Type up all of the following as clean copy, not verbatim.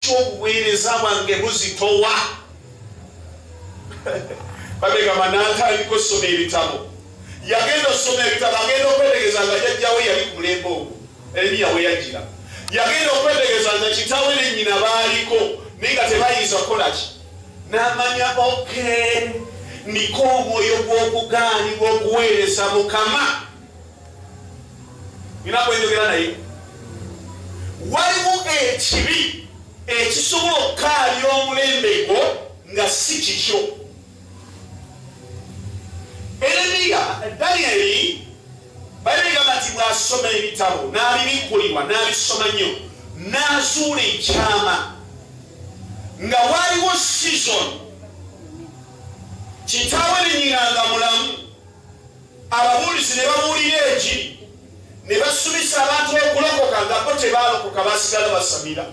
ky'obuweereza bwange buzitowa babega manatandika okusoma ebitabo yagenda okusoma ebitabo agenda okwetegereza nga jjajjawe yali ku mulembe ogwo Eriya we yagira yagenda okwetegereza nga kitaawe ne nnyina baaliko naye nga tebayinza kukola ki n'amanya niko omwoyo gw'okugaanibwa okuweereza Mukama nina kwenjogera naye waliwo ekibi ekisobola okukaalya omulembe gwo nga si kikyo Danyeri bayigamba nti bw'asoma ebitabo n'abibikkulirwa n'abisoma nnyo n'azuula ekyama nga waliwo season kitaawe ne nnyina nga mulamu ababuulizi ne babuulira egi ne basubisa abantu okulokoka nga bo tebaalokoka basigala basamira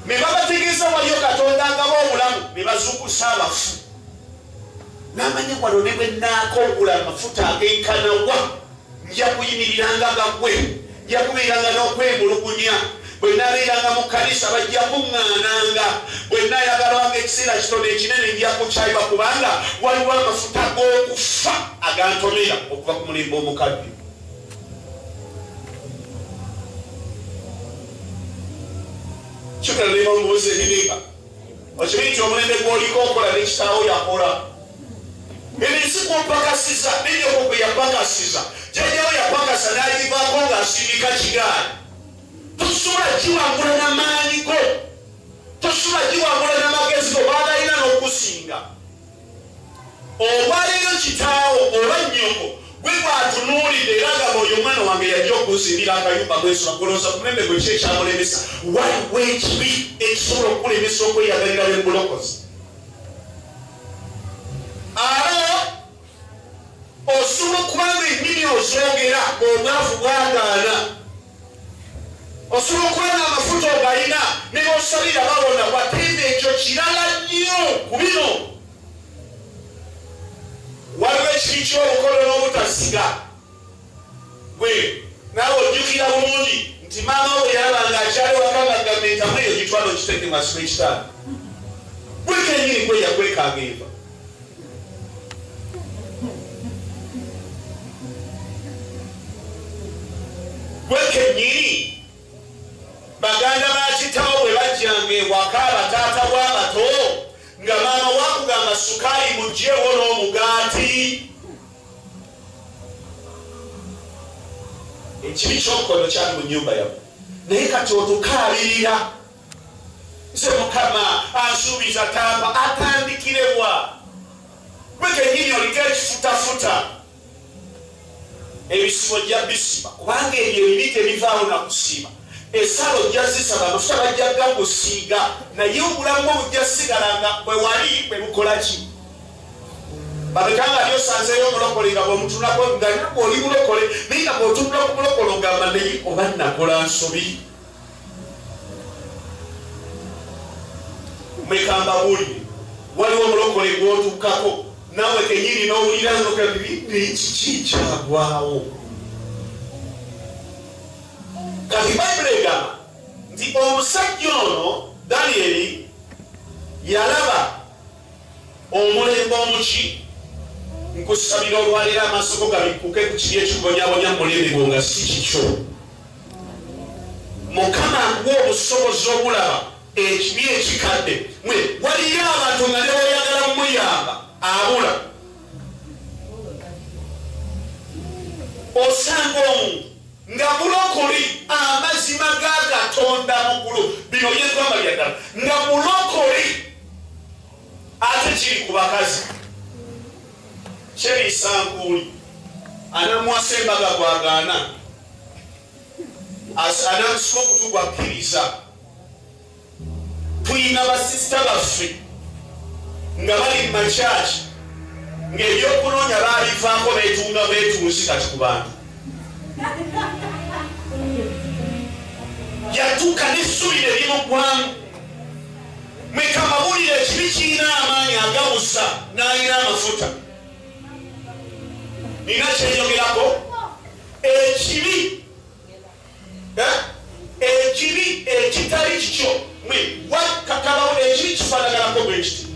ne babategeeza waliyo Katonda nga boomulamu ne bazuukusa abafu n'amanya wano ne bwe nnaakongula amafuta ag'enkanawa nja kuyimiriranga gagwe nja kubeeranga n'okwemulugunya bwe nnabeeranga mu kkanisa bajja kuŋŋaananga bwe nnaayagalwanga ekiseera kitono ekinene nja kukyayibwa kubanga waliwo amafuta g'okufa agantomera okuva ku mulembe omukadde kyokera nebamubuuza ebiringa okimanyi nti omulembe gw'oliko okola ne kitaawo yakola ebinsi kumpakasiza nenyoko gwe yapakasiza jjajjawo yapakasa n'agivaako ng'asindika kigaali tosobola giwangula n'amaanyi go tosobola giwangula n'amagezi go baagalina n'okusinga olwaleero kitaawo oba nnyoko gwe bw'atunuulidde era gaba oyo omwana wange yajja okuzimbira akayumba gwesula kulowooza ku mulembe gwe ki ekyamulemesa waliwo ekibi ekisobola okukulemesa okweyagalira b'emulokozi osobola okubanga ennimi ozogera ng'obwavu bwagaana osobola okuba n'amafuta ogalina ne b'osabira babona wateeza ekyo kirala nnyo ku bino waliwo ekibi ky'obukolo n'obutasiga gwe naawe ojjukira bulungi nti maama we yalabanga akyali waka nga gavumenti amu eyo gitwala okiteeke mu masiko ekitaano gwe kenyini gwe yakwekanga eva gwe kenyini baganda ba kitaawo bwe bajjanga ewaka abataata bw'abato nga maama wakugamba sukaali mugyewo n'omugaati ekibi ky'omukono kyali mu nnyumba yamu naye kati otukaabirira nze Mukama ansuubiza tampa atandikirebwa gwe kenyini oliko ekifutafuta ebisibo jja bisiba kubanga ebyo ebibi tebivaawo na kusiba esala ojja zisaba amafuta bajjaga kusiiga naye obulamu bwo bujja sigalanga bwe wali bwe bukola ki babekanga lyosanzeyo omulokole nga bw'omutunulako nga nabwe oli mulokole naye nga bw'otunula ku mulokole ogamba naye oba nakola nsobi mwekamba buulire waliwo omulokole gw'otuukako nawe kenyini n'owulira nokabibindi kyagwawo kati bayibuli egamba nti omusajja ono Danyeri yalaba omulembe omuki nkusabira olwaleero amaaso go gabikuke ku kiri ekibonyabonya mulembe gwo nga si kikyo Mukama akuwa obusobozi obulaba ekibi ekikadde mwe waliyo abantu nga ne boyagala mumuyamba abula osanga omuntu nga mulokole amazima ga Katonda mugulu bino byegamba byaddala nga mulokole ate kiri ku bakazi kyerisankuuli anamwasa embaga gwagaana anamusika okutu gwakkiriza tuyina basisita baffe nga bali mu makyaki ng'ebyokunoonya baalivaako beetunga beetunzi kati ku bantu yatuuka n'essubi ne limuggwamu mweka amawulire ekibi kirina amaanyi agabusa n'alina amafuta nina kyenyogerako ekibi ekitali kikyo ekiti